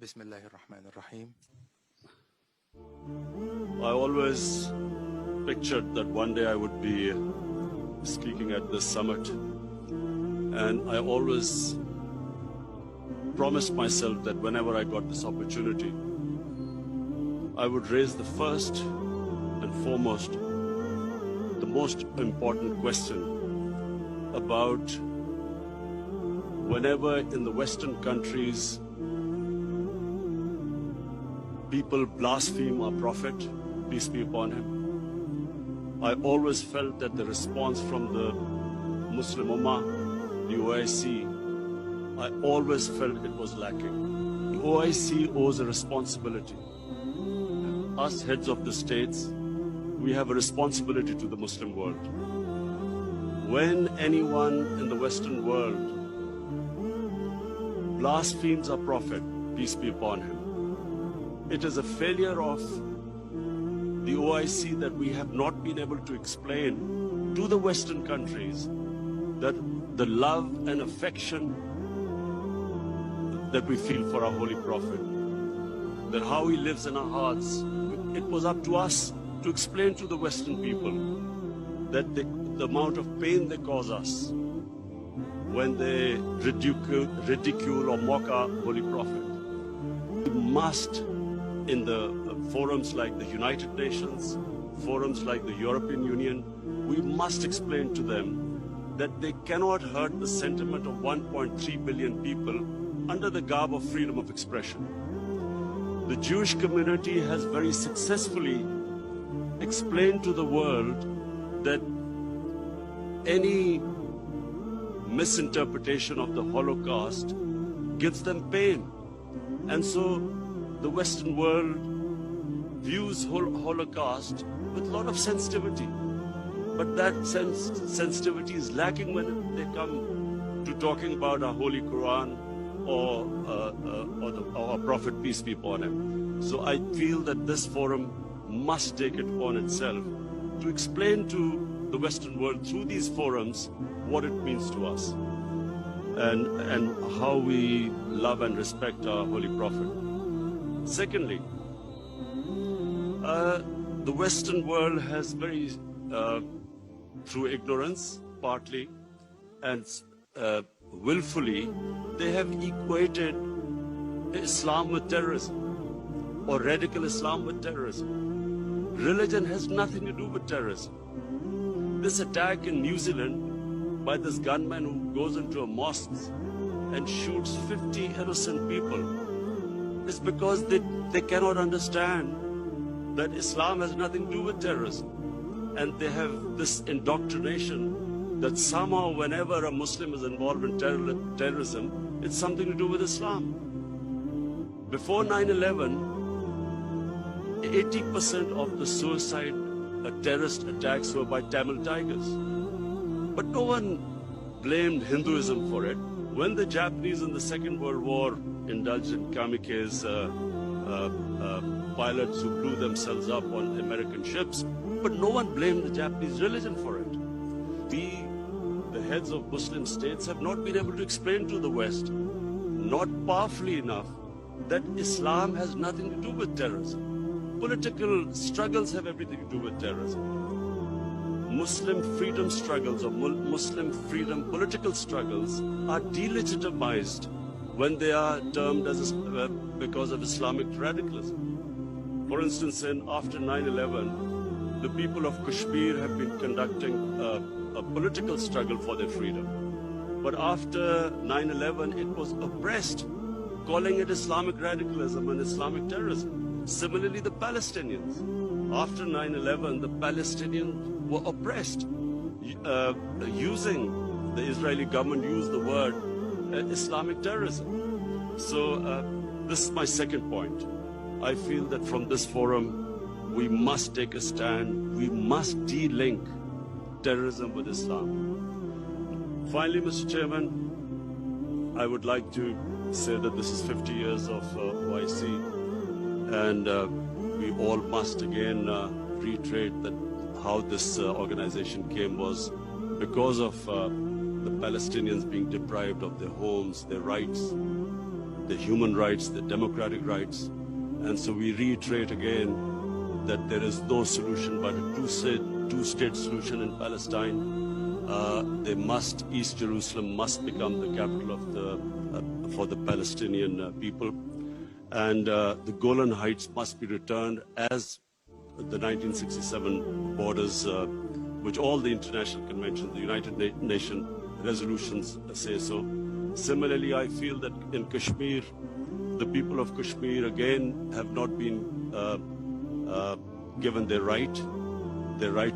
Bismillahirrahmanirrahim. I always pictured that one day I would be speaking at this summit, and I always promised myself that whenever I got this opportunity, I would raise the first and foremost, the most important question about whenever in the Western countries people blaspheme our Prophet, peace be upon him, I always felt that the response from the Muslim Ummah, the OIC, I always felt it was lacking. The OIC owes a responsibility. Us heads of the states, we have a responsibility to the Muslim world. When anyone in the Western world blasphemes our Prophet, peace be upon him, it is a failure of the OIC that we have not been able to explain to the Western countries that the love and affection that we feel for our Holy Prophet, that how he lives in our hearts. It was up to us to explain to the Western people that the amount of pain they cause us when they ridicule or mock our Holy Prophet. We must, in the forums like the United Nations, forums like the European Union, we must explain to them that they cannot hurt the sentiment of 1.3 billion people under the garb of freedom of expression. The Jewish community has very successfully explained to the world that any misinterpretation of the Holocaust gives them pain. And so the Western world views Holocaust with a lot of sensitivity. But that sensitivity is lacking when they come to talking about our Holy Quran or our Prophet, peace be upon him. So I feel that this forum must take it upon itself to explain to the Western world through these forums what it means to us and how we love and respect our Holy Prophet. Secondly, the Western world has very, through ignorance partly and willfully, they have equated Islam with terrorism or radical Islam with terrorism. Religion has nothing to do with terrorism. This attack in New Zealand by this gunman who goes into a mosque and shoots 50 innocent people is because they cannot understand that Islam has nothing to do with terrorism. And they have this indoctrination that somehow whenever a Muslim is involved in terrorism, it's something to do with Islam. Before 9/11, 80% of the suicide terrorist attacks were by Tamil Tigers. But no one blamed Hinduism for it. When the Japanese in the Second World War indulged in kamikaze pilots who blew themselves up on American ships, but no one blamed the Japanese religion for it. We, the heads of Muslim states, have not been able to explain to the West, not powerfully enough, that Islam has nothing to do with terrorism. Political struggles have everything to do with terrorism. Muslim freedom struggles or Muslim freedom political struggles are delegitimized when they are termed as because of Islamic radicalism. For instance, after 9/11, the people of Kashmir have been conducting a political struggle for their freedom. But after 9/11, it was oppressed, calling it Islamic radicalism and Islamic terrorism. Similarly, the Palestinians. After 9/11, the Palestinians were oppressed. The Israeli government used the word Islamic terrorism. So this is my second point. I feel that from this forum, we must take a stand. We must de-link terrorism with Islam. Finally, Mr. Chairman, I would like to say that this is 50 years of OIC, and we all must again reiterate that how this organization came was because of the Palestinians being deprived of their homes, their rights. their human rights, their democratic rights. And so we reiterate again that there is no solution but a two-state solution in Palestine. East Jerusalem must become the capital for the Palestinian people. And the Golan Heights must be returned as the 1967 borders, which all the international conventions, the United Nations resolutions say so. Similarly, I feel that in Kashmir, the people of Kashmir again have not been given their right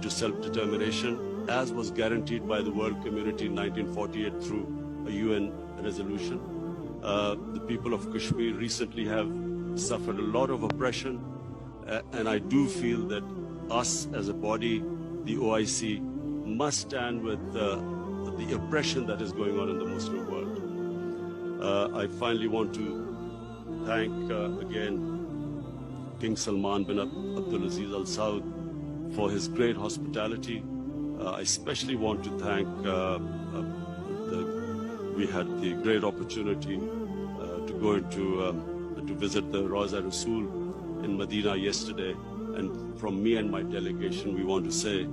to self-determination, as was guaranteed by the world community in 1948 through a UN resolution. The people of Kashmir recently have suffered a lot of oppression, and I do feel that us as a body, the OIC, must stand with the oppression that is going on in the Muslim world. I finally want to thank again King Salman bin Abdulaziz Al Saud for his great hospitality. I especially want to thank we had the great opportunity to go to visit the Rawza Rasul in Medina yesterday, and from me and my delegation we want to say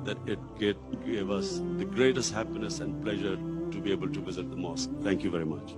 that it gave us the greatest happiness and pleasure to be able to visit the mosque. Thank you very much.